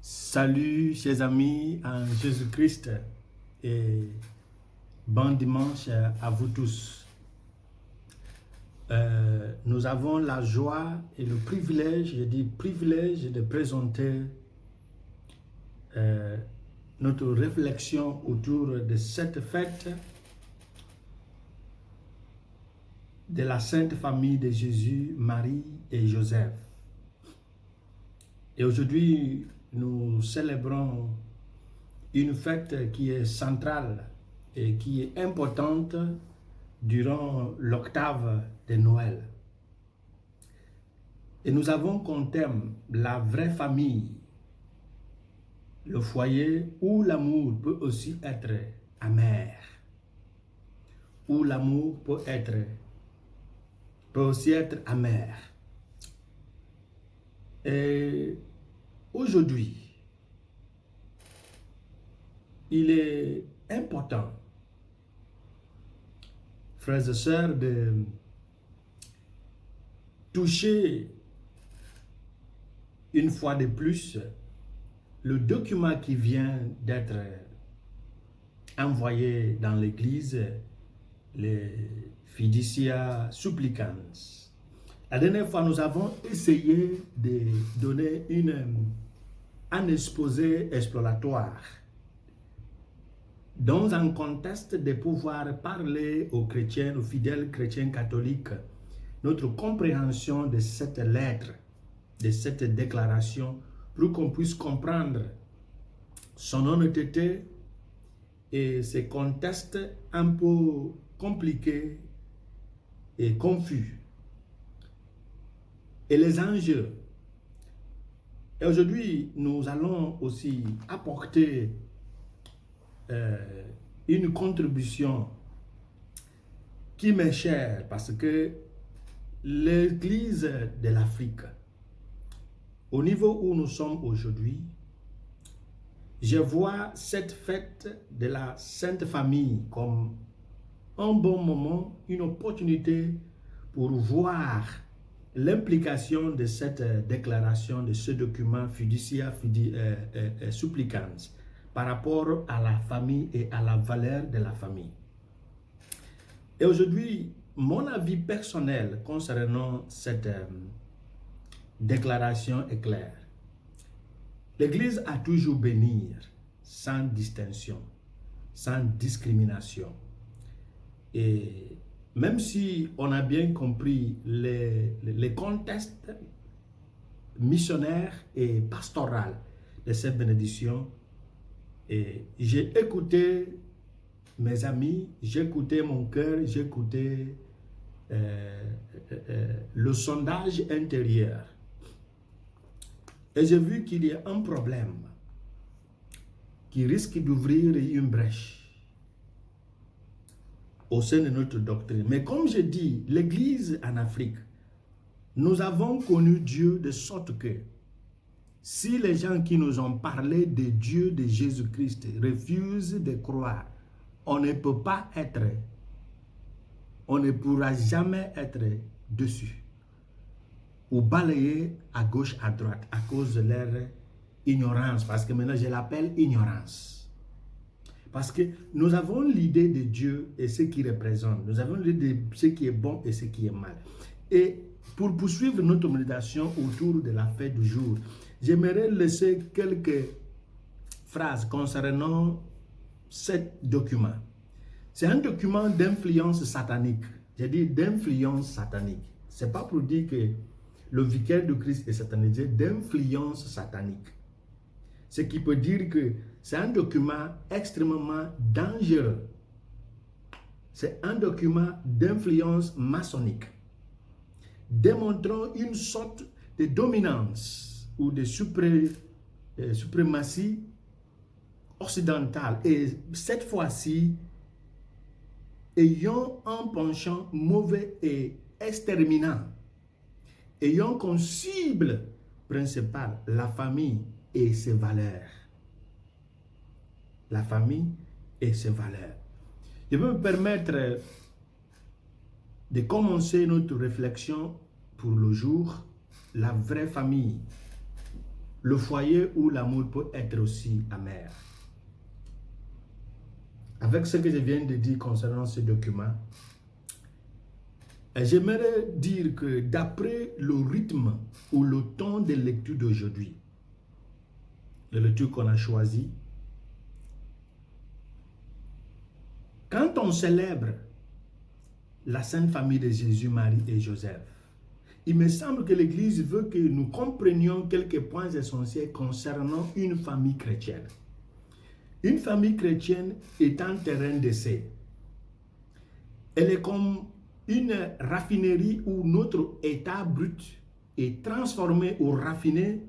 Salut chers amis en Jésus-Christ et bon dimanche à vous tous. Nous avons la joie et le privilège, je dis privilège de présenter notre réflexion autour de cette fête de la Sainte Famille de Jésus, Marie et Joseph. Et aujourd'hui, nous célébrons une fête qui est centrale et qui est importante durant l'octave de Noël. Et nous avons comme thème la vraie famille, le foyer où l'amour peut aussi être amer, où l'amour peut aussi être amer. Et aujourd'hui, il est important, frères et sœurs, de toucher une fois de plus le document qui vient d'être envoyé dans l'Église, les Fiducia Supplicans. La dernière fois, nous avons essayé de donner un exposé exploratoire dans un contexte de pouvoir parler aux chrétiens, aux fidèles chrétiens catholiques, notre compréhension de cette lettre, de cette déclaration, pour qu'on puisse comprendre son honnêteté et ces contextes un peu compliqués et confus, et les enjeux. Et aujourd'hui, nous allons aussi apporter une contribution qui m'est chère, parce que l'Église de l'Afrique, au niveau où nous sommes aujourd'hui, je vois cette fête de la Sainte Famille comme un bon moment, une opportunité pour voir l'implication de cette déclaration, de ce document Fiducia Supplicans par rapport à la famille et à la valeur de la famille. Et aujourd'hui, mon avis personnel concernant cette déclaration est clair. L'Église a toujours béni sans distinction, sans discrimination. Et même si on a bien compris les contextes missionnaires et pastoraux de cette bénédiction, et j'ai écouté mes amis, j'ai écouté mon cœur, j'ai écouté le sondage intérieur. Et j'ai vu qu'il y a un problème qui risque d'ouvrir une brèche au sein de notre doctrine. Mais comme je dis, l'Église en Afrique, nous avons connu Dieu de sorte que si les gens qui nous ont parlé de Dieu, de Jésus-Christ, refusent de croire, on ne peut pas être, on ne pourra jamais être dessus ou balayer à gauche, à droite à cause de leur ignorance, parce que maintenant je l'appelle ignorance. Parce que nous avons l'idée de Dieu et ce qu'il représente. Nous avons l'idée de ce qui est bon et ce qui est mal. Et pour poursuivre notre méditation autour de la fête du jour, j'aimerais laisser quelques phrases concernant ce document. C'est un document d'influence satanique. J'ai dit d'influence satanique. Ce n'est pas pour dire que le vicaire de Christ est satanisé, d'influence satanique. Ce qui peut dire que c'est un document extrêmement dangereux. C'est un document d'influence maçonnique, démontrant une sorte de dominance ou de suprématie occidentale. Et cette fois-ci, ayant un penchant mauvais et exterminant, ayant comme cible principale la famille et ses valeurs. La famille et ses valeurs. Je vais me permettre de commencer notre réflexion pour le jour, la vraie famille. le foyer où l'amour peut être aussi amer. Avec ce que je viens de dire concernant ce document, j'aimerais dire que d'après le rythme ou le temps de lecture d'aujourd'hui, la lecture qu'on a choisie, quand on célèbre la Sainte Famille de Jésus, Marie et Joseph, il me semble que l'Église veut que nous comprenions quelques points essentiels concernant une famille chrétienne. Une famille chrétienne est un terrain d'essai. Elle est comme une raffinerie où notre état brut est transformé ou raffiné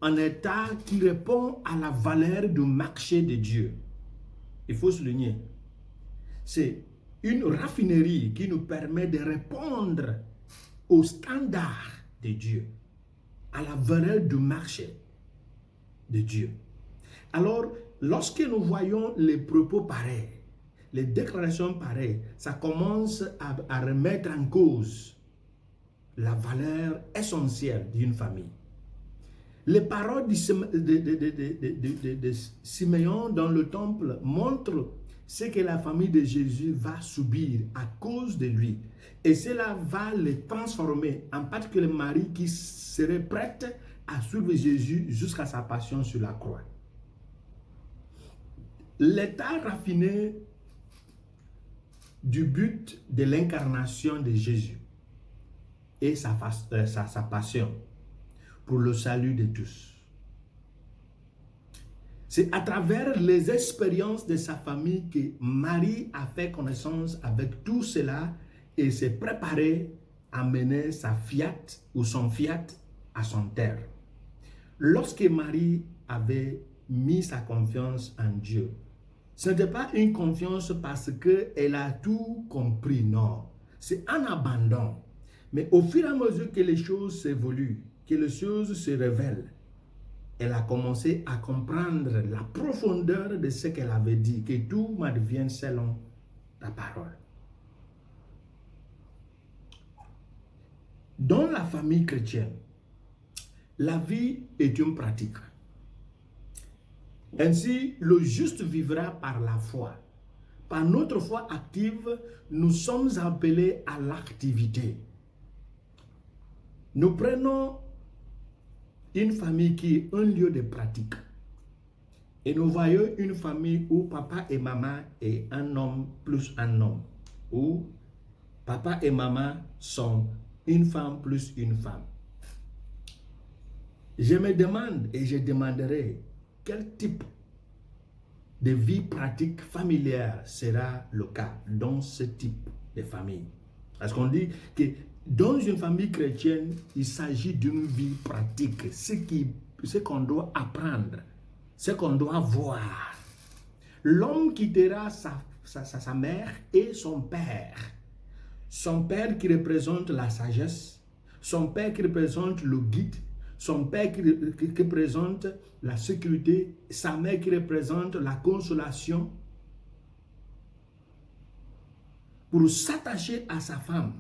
en état qui répond à la valeur du marché de Dieu. Il faut souligner, c'est une raffinerie qui nous permet de répondre aux standards de Dieu, à la valeur du marché de Dieu. Alors, lorsque nous voyons les propos pareils, les déclarations pareilles, ça commence à remettre en cause la valeur essentielle d'une famille. Les paroles de Siméon dans le temple montrent ce que la famille de Jésus va subir à cause de lui. Et cela va les transformer, en particulier Marie qui serait prête à suivre Jésus jusqu'à sa passion sur la croix. L'état raffiné du but de l'incarnation de Jésus et sa passion pour le salut de tous. C'est à travers les expériences de sa famille que Marie a fait connaissance avec tout cela et s'est préparée à mener sa fiat ou son fiat à son terme. Lorsque Marie avait mis sa confiance en Dieu, ce n'était pas une confiance parce qu'elle a tout compris, non. C'est un abandon. Mais au fur et à mesure que les choses s'évoluent, que les choses se révèlent, elle a commencé à comprendre la profondeur de ce qu'elle avait dit, que tout m'advienne selon ta parole. Dans la famille chrétienne, la vie est une pratique. Ainsi, le juste vivra par la foi. Par notre foi active, nous sommes appelés à l'activité. Nous prenons une famille qui est un lieu de pratique. Et nous voyons une famille où papa et maman est un homme plus un homme. Où papa et maman sont une femme plus une femme. Je me demande et je demanderai quel type de vie pratique familière sera le cas dans ce type de famille. Parce qu'on dit que dans une famille chrétienne, il s'agit d'une vie pratique, ce qu'on doit apprendre, ce qu'on doit voir. L'homme quittera sa mère et son père. Son père qui représente la sagesse, son père qui représente le guide, son père qui représente la sécurité, sa mère qui représente la consolation, pour s'attacher à sa femme,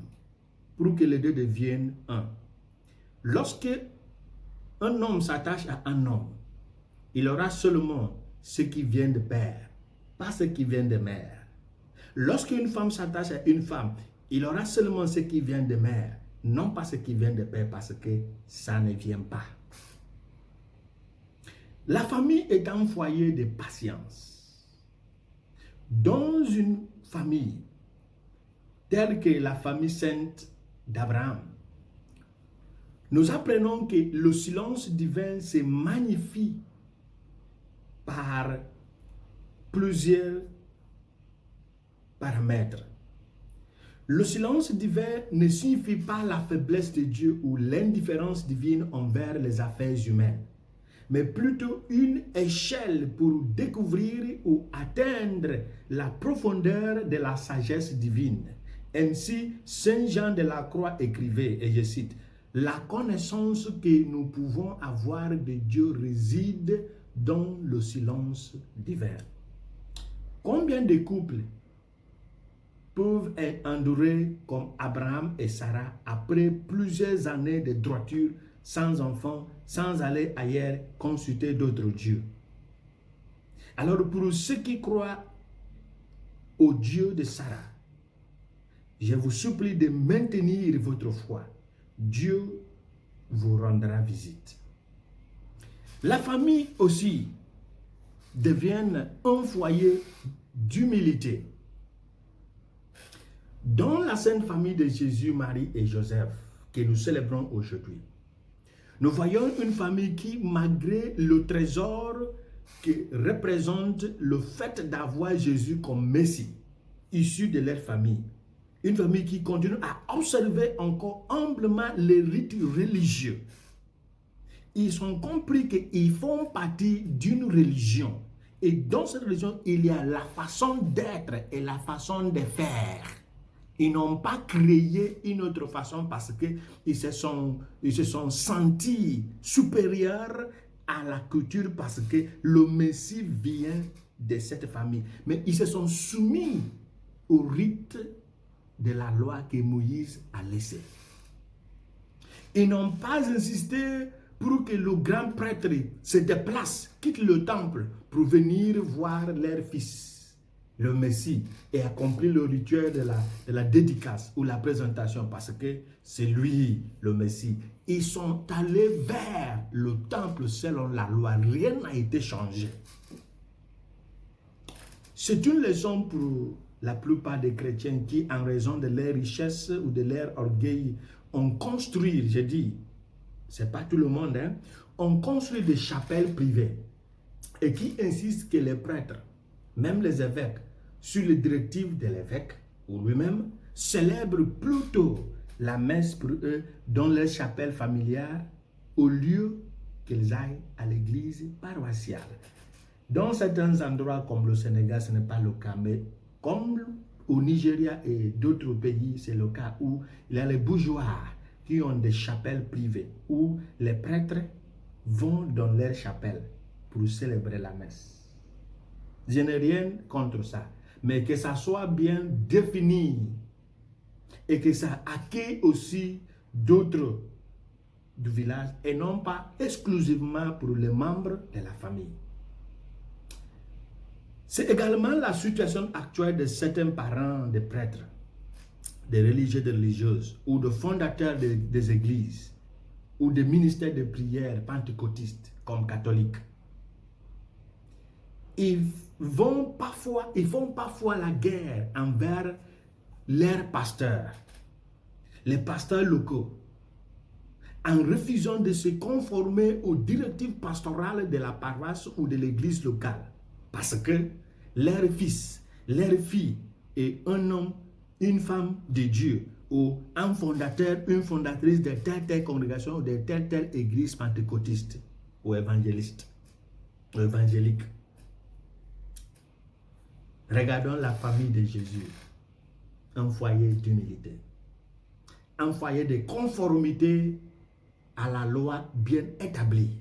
pour que les deux deviennent un. Lorsque un homme s'attache à un homme, il aura seulement ce qui vient de père, pas ce qui vient de mère. Lorsqu'une femme s'attache à une femme, il aura seulement ce qui vient de mère, non pas ce qui vient de père, parce que ça ne vient pas. La famille est un foyer de patience. Dans une famille telle que la famille sainte d'Abraham, nous apprenons que le silence divin se magnifie par plusieurs paramètres. Le silence divin ne signifie pas la faiblesse de Dieu ou l'indifférence divine envers les affaires humaines, mais plutôt une échelle pour découvrir ou atteindre la profondeur de la sagesse divine. Ainsi, Saint Jean de la Croix écrivait, et je cite, « La connaissance que nous pouvons avoir de Dieu réside dans le silence divin. » Combien de couples peuvent endurer comme Abraham et Sarah après plusieurs années de droiture, sans enfants, sans aller ailleurs consulter d'autres dieux. Alors pour ceux qui croient au Dieu de Sarah, je vous supplie de maintenir votre foi. Dieu vous rendra visite. La famille aussi devient un foyer d'humilité. Dans la sainte famille de Jésus, Marie et Joseph, que nous célébrons aujourd'hui, nous voyons une famille qui, malgré le trésor que représente le fait d'avoir Jésus comme Messie, issu de leur famille, une famille qui continue à observer encore humblement les rites religieux. Ils ont compris qu'ils font partie d'une religion. Et dans cette religion, il y a la façon d'être et la façon de faire. Ils n'ont pas créé une autre façon parce qu'ils se sont sentis supérieurs à la culture parce que le Messie vient de cette famille. Mais ils se sont soumis au rite de la loi que Moïse a laissé. Ils n'ont pas insisté pour que le grand prêtre se déplace, quitte le temple pour venir voir leur fils, le Messie, et accomplir le rituel de la dédicace ou la présentation, parce que c'est lui le Messie. Ils sont allés vers le temple selon la loi. Rien n'a été changé. C'est une leçon pour la plupart des chrétiens qui, en raison de leur richesse ou de leur orgueil, ont construit, je dis, c'est pas tout le monde, hein, ont construit des chapelles privées et qui insistent que les prêtres, même les évêques, sur les directives de l'évêque ou lui-même, célèbrent plutôt la messe pour eux dans leur chapelle familiale au lieu qu'ils aillent à l'église paroissiale. Dans certains endroits comme le Sénégal, ce n'est pas le cas, mais comme au Nigeria et d'autres pays, c'est le cas où il y a les bourgeois qui ont des chapelles privées où les prêtres vont dans leur chapelle pour célébrer la messe. Je n'ai rien contre ça, mais que ça soit bien défini et que ça accueille aussi d'autres du village et non pas exclusivement pour les membres de la famille. C'est également la situation actuelle de certains parents de prêtres, des religieux, des religieuses, ou de fondateurs des églises, ou des ministères de prière pentecôtistes comme catholiques. Ils font parfois la guerre envers leurs pasteurs, les pasteurs locaux, en refusant de se conformer aux directives pastorales de la paroisse ou de l'église locale. Parce que leur fils, leur fille est un homme, une femme de Dieu, ou un fondateur, une fondatrice de telle congrégation ou de telle église pentecôtiste ou évangéliste, ou évangélique. Regardons la famille de Jésus, un foyer d'humilité, un foyer de conformité à la loi bien établie.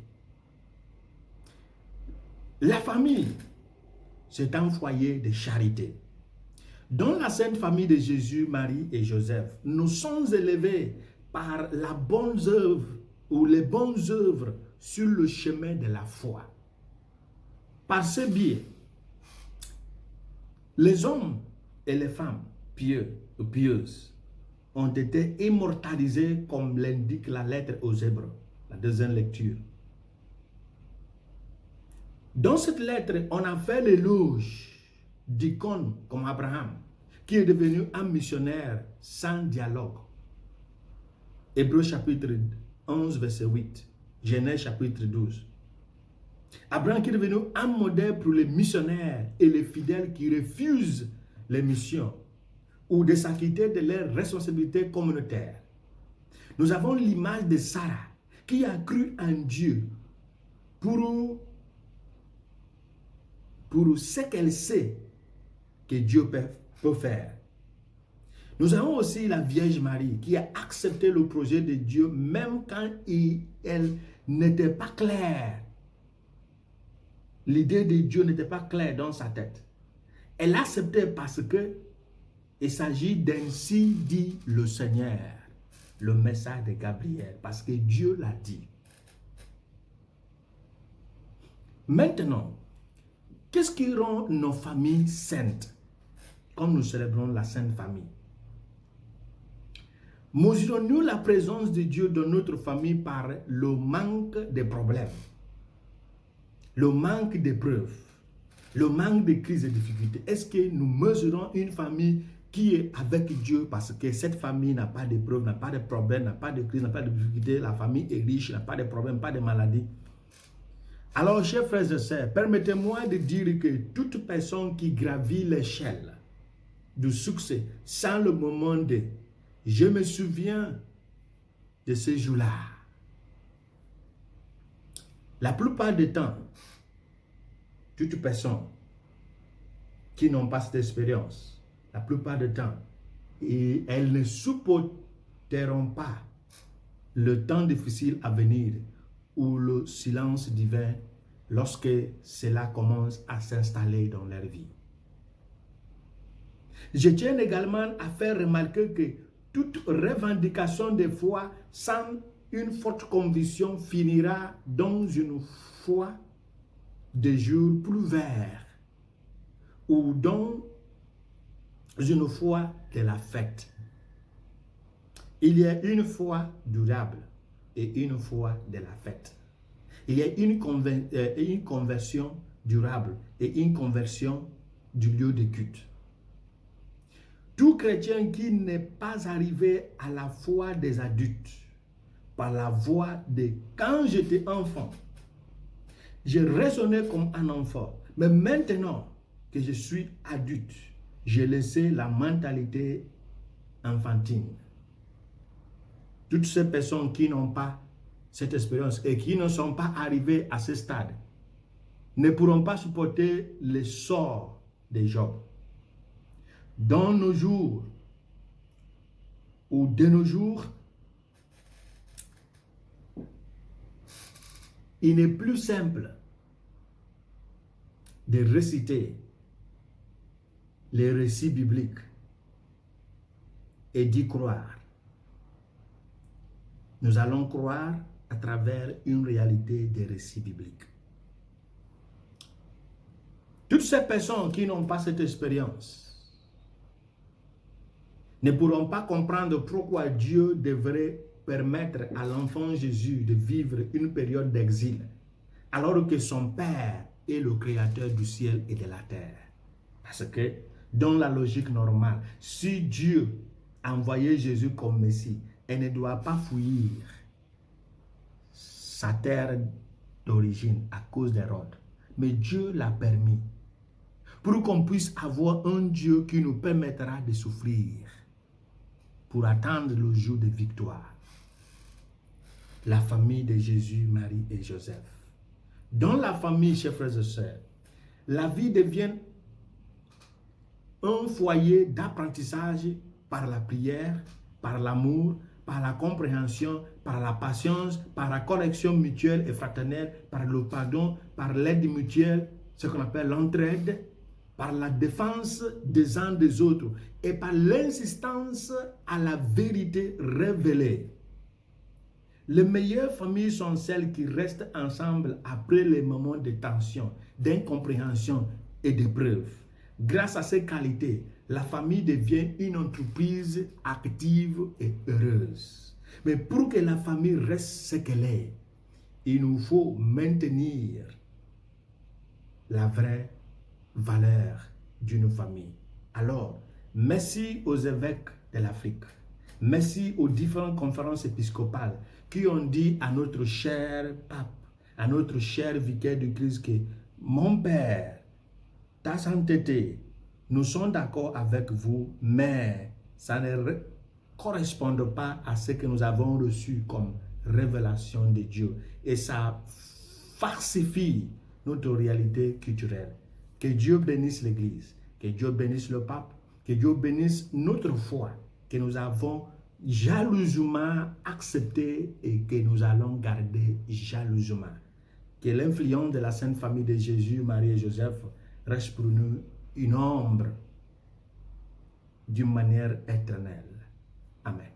La famille, c'est un foyer de charité. Dans la sainte famille de Jésus, Marie et Joseph, nous sommes élevés par la bonne œuvre ou les bonnes œuvres sur le chemin de la foi. Par ce biais, les hommes et les femmes pieux ou pieuses ont été immortalisés comme l'indique la lettre aux Hébreux, la deuxième lecture. Dans cette lettre, on a fait l'éloge d'icônes comme Abraham, qui est devenu un missionnaire sans dialogue. Hébreux chapitre 11, verset 8. Genèse chapitre 12. Abraham qui est devenu un modèle pour les missionnaires et les fidèles qui refusent les missions ou de s'acquitter de leurs responsabilités communautaires. Nous avons l'image de Sarah qui a cru en Dieu pour ce qu'elle sait que Dieu peut faire. Nous avons aussi la Vierge Marie qui a accepté le projet de Dieu même quand elle n'était pas claire. L'idée de Dieu n'était pas claire dans sa tête. Elle acceptait parce que il s'agit d'ainsi dit le Seigneur, le message de Gabriel, parce que Dieu l'a dit. Maintenant, qu'est-ce qui rend nos familles saintes, comme nous célébrons la Sainte Famille? Mesurons-nous la présence de Dieu dans notre famille par le manque de problèmes, le manque d'épreuves, le manque de crises et de difficultés? Est-ce que nous mesurons une famille qui est avec Dieu parce que cette famille n'a pas d'épreuves, n'a pas de problèmes, n'a pas de crise, n'a pas de difficultés, la famille est riche, n'a pas de problèmes, pas de maladies? Alors, chers frères et sœurs, permettez-moi de dire que toute personne qui gravit l'échelle du succès sans le moment de « je me souviens de ce jour-là », la plupart du temps, toutes personnes qui n'ont pas cette expérience, la plupart du temps, et elles ne supporteront pas le temps difficile à venir ou le silence divin lorsque cela commence à s'installer dans leur vie. Je tiens également à faire remarquer que toute revendication de foi sans une forte conviction finira dans une foi de jours plus verts ou dans une foi de la fête. Il y a une foi durable et une foi de la fête. Il y a une conversion durable et une conversion du lieu de culte. Tout chrétien qui n'est pas arrivé à la foi des adultes par la voie de quand j'étais enfant, je raisonnais comme un enfant, mais maintenant que je suis adulte, j'ai laissé la mentalité enfantine. Toutes ces personnes qui n'ont pas cette expérience et qui ne sont pas arrivées à ce stade ne pourront pas supporter le sort de Job. Dans nos jours, ou de nos jours, il n'est plus simple de réciter les récits bibliques et d'y croire. Nous allons croire à travers une réalité des récits bibliques. Toutes ces personnes qui n'ont pas cette expérience ne pourront pas comprendre pourquoi Dieu devrait permettre à l'enfant Jésus de vivre une période d'exil, alors que son Père est le créateur du ciel et de la terre. Parce que, dans la logique normale, si Dieu a envoyé Jésus comme Messie, elle ne doit pas fuir sa terre d'origine à cause d'Hérode. Mais Dieu l'a permis pour qu'on puisse avoir un Dieu qui nous permettra de souffrir pour attendre le jour de victoire. La famille de Jésus, Marie et Joseph. Dans la famille, chers frères et sœurs, la vie devient un foyer d'apprentissage par la prière, par l'amour, par la compréhension, par la patience, par la correction mutuelle et fraternelle, par le pardon, par l'aide mutuelle, ce qu'on appelle l'entraide, par la défense des uns des autres et par l'insistance à la vérité révélée. Les meilleures familles sont celles qui restent ensemble après les moments de tension, d'incompréhension et d'épreuve. Grâce à ces qualités, la famille devient une entreprise active et heureuse. Mais pour que la famille reste ce qu'elle est, il nous faut maintenir la vraie valeur d'une famille. Alors, merci aux évêques de l'Afrique. Merci aux différentes conférences épiscopales qui ont dit à notre cher pape, à notre cher vicaire du Christ que mon père, ta sainteté, nous sommes d'accord avec vous, mais ça ne correspond pas à ce que nous avons reçu comme révélation de Dieu. Et ça falsifie notre réalité culturelle. Que Dieu bénisse l'Église, que Dieu bénisse le pape, que Dieu bénisse notre foi, que nous avons jalousement accepté et que nous allons garder jalousement. Que l'influence de la Sainte Famille de Jésus, Marie et Joseph reste pour nous une ombre d'une manière éternelle. Amen.